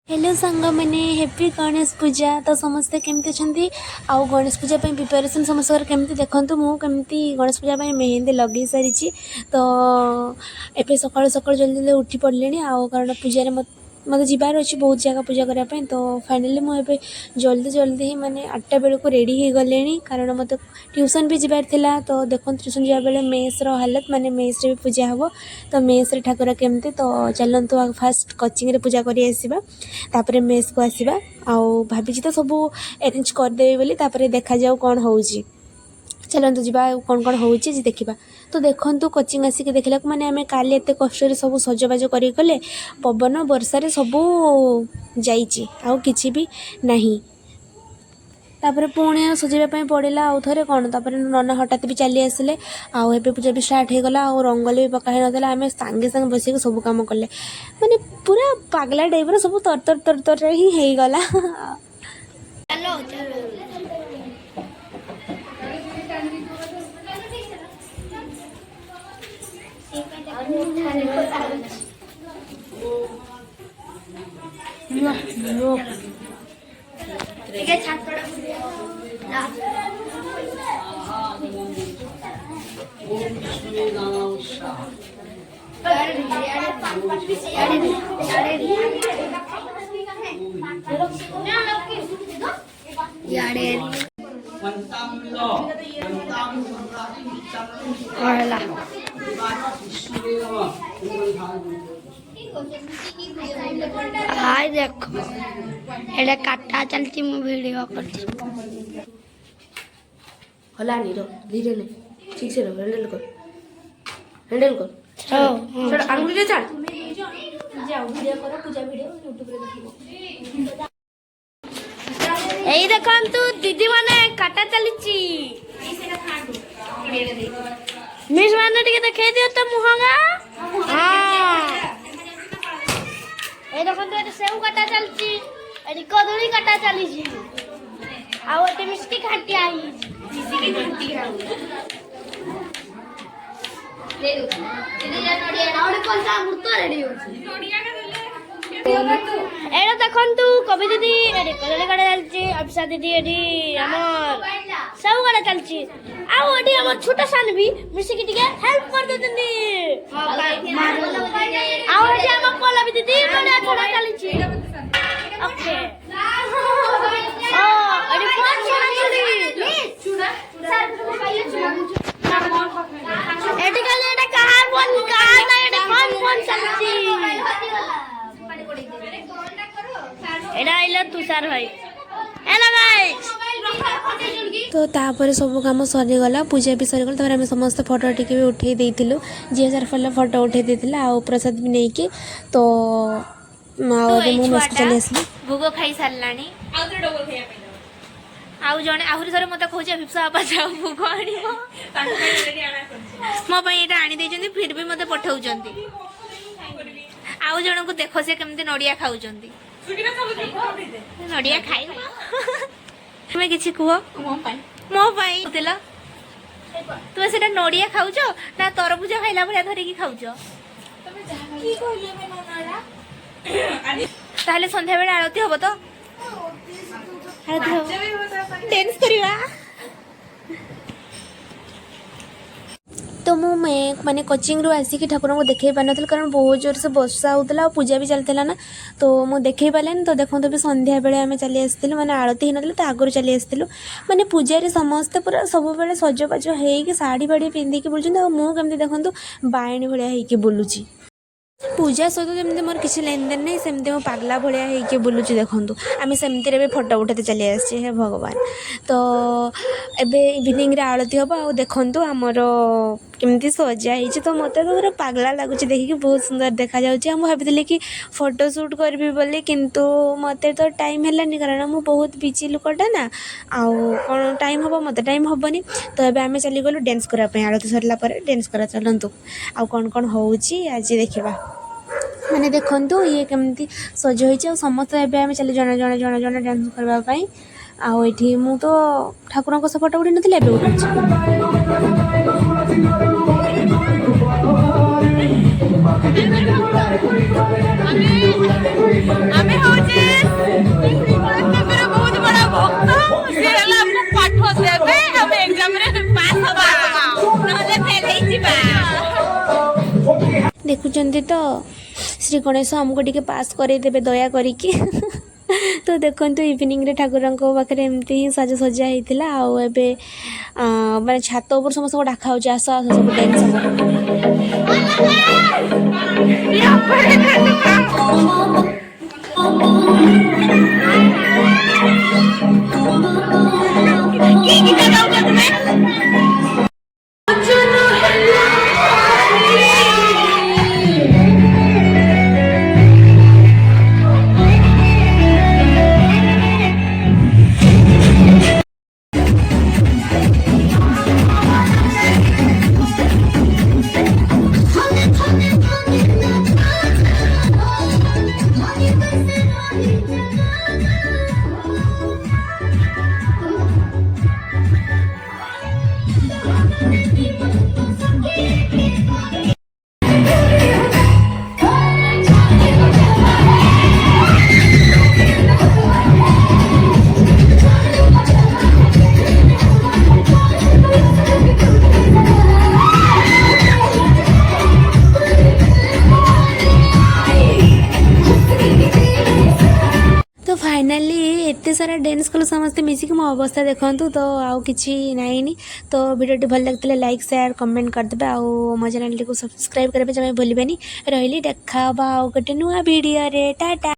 Hello सांग मैंने happy Ganesh पूजा तो समस्ते केमती अच्छा आउ गणेश पूजा प्रिपेरेसन समस्त केमती देखूँ मुझे गणेश पूजा मेहंदी लगे सारी तो ए सका सका जल्दी जल्दी उठी पड़े आउ कारण पूजा मत जीवार अच्छी बहुत जगह पूजा करने तो फाइनाली मुझे जल्दी जल्दी ही माने 8टा बेलू रेडी हो गले कारण मत ट्यूशन भी जीवार थिला तो देखो ट्यूशन जा बेले मेस हालत माने मेस रे भी पूजा हम तो मेस रे ठाकुर केमती तो चलतु फास्ट कोचिंग रे पूजा करी आसीबा तापरे मेस को आसीबा आउ भाभी तो सब अरेंज करदेवी बोली तापरे देखा जाऊ कौन होउची चलतु जावा कौन कौन होउची देखा तो देखु कोचिंग आसिक देखला माने आमे काली एते कष्ट सब सजबाज करी गले पवन वर्षा सब जाइए आउ किछि भी नहीं तापर पुणी सजाइवाई पड़ा आउ थे कौन तापर नना हठात भी चली आसिले आउ ए पूजा भी स्टार्ट हो गला आउ रंगोली भी पकाई नाला आम सांगे सांगे बस सब कम कले माने पूरा पागला टाइप सब तर तर तर तर ही हो गला हाय देखो एटा काटा चलती मु वीडियो करती हला नहीं रो धीरे ले ठीक से रो हैंडल कर छोड़ अंगुली ले चढ़ जाओ वीडियो करो पूजा वीडियो YouTube रे देखिबो एई देखंतु दीदी माने काटा चलीची मिस माने टिके देखे दियो त मुहंगा हां ए देखंतु एटा सेव काटा चलची एटी कदली काटा चलीची आउ एटी मिस्की खाटी आई मिस्की खाटी खाऊ ले दो दीदी जा नडिया और कोन सा मूर्त रेडी हो नडिया का देले एटा देखंतु कवि दीदी एटी कदली काटा चलची अभिषा दीदी एटी हमर सेव काटा चलची आउ एटी हमर छोटा सान भी मिस्की टिके हेल्प कर देतनी आउ एटी हमर कोला भी दीदी बड़ा छोटा चलची ओके ओ एटी फोन छोटा चली चूड़ा एटी काले एटा कहां फोन कहां ना एटा फोन चलची एटा आइला तुषार भाई हेलो गाइस तो तापर सब कम सरीगला पूजा भी सरीगला तापर आम समस्त फोटो टिके भी उठे देइथिलु जी हजार फल फोटो उठे देइथिला आ प्रसाद भी नहीं कि तो मु मेस चली आसली भोग खाई सारलानी आउ जने आहुरी थरे मते खोजे फिप्सा आपा जाऊ भोग आनिबो मो पई एटा आनी देइचंदी फिर भी मते पठाउचंदी आउ जण को देखो से केमते नडिया खाउचंदी नडिया खाई तुम्हें किछि कुहो मो पई देला तुमे सेटा नडिया खाउचो ना तरबुज खाइला भलिया धरि की खाउचो की कहले मे ननारा ताहले संध्या बेला आरती हबो तो डांस करिवा तो मु माने कोचिंग रू आसिक ठाकुर को देखे पार ना कारण बहुत जोर से वर्षा होता पूजा भी चलता ना तो मु देखे पारे तो देखो भी संध्या बेले आम चली आसलु मैंने आरती ही ना आगुरी चली आसलु माने पूजारी समस्ते पूरा सब बेले सजबाज हो शाढ़ी फाड़ी पिंधिकी बुलूँ मुझे देखो बायणी भाया होगी बुलूची पूजा सहित जमी मोर किसी लेन देन नहीं सेमती मो पागला भाया होगी बुलूची देखूँ आम सेमती भी फोटो उठाते चली आसे हे भगवान तो एबे इवनिंग रे आरती हम आ देखूँ आमर केमती सजा हो तो मत तो पूरा पागला लगुच देखिए बहुत सुंदर देखा जाऊँगी भाभी कि फोटो शूट करी बोली किंतु मत तो टाइम है कारण मुझे बहुत बिजी लुकटा ना आउ कौन टाइम हम मत टाइम हेनी तो ये आम चली गलु डांस करने आरती सरला डांस करा चलतु आउ कौन कौन होची आज देखा मैंने देखु ये केमती सज हो समस्त एवं चले जड़े जड़े जड़े जड़े डांस करने आठी मु तो ठाकुर को फोटो उठी नाथि आमे होचे କରୁଛନ୍ତି ତ ଶ୍ରୀ ଗଣେଶ ଆମକୁ ଟିକେ ପାସ୍ କରେଇଦେବେ ଦୟା କରିକି। ତ ଦେଖନ୍ତୁ ଇଭିନିଂରେ ଠାକୁରଙ୍କ ପାଖରେ ଏମିତି ହିଁ ସାଜସଜା ହେଇଥିଲା। ଆଉ ଏବେ ମାନେ ଛାତ ଉପରୁ ସମସ୍ତଙ୍କୁ ଡାକା ହେଉଛି ଆସ ଆସ ସବୁ ଡ୍ୟାନ୍ସ तो फाइनाली एते सारा डांस कल समस्ते मिसिक मो अवस्था देखूँ तो आउ कि नाइनी। तो वीडियो भल लगता लाइक शेयर कमेंट करदे आउ मो चैनल को सब्सक्राइब करने जमा भूलें। रही देखा आउ गोटे नुआ वीडियो रे टाटा।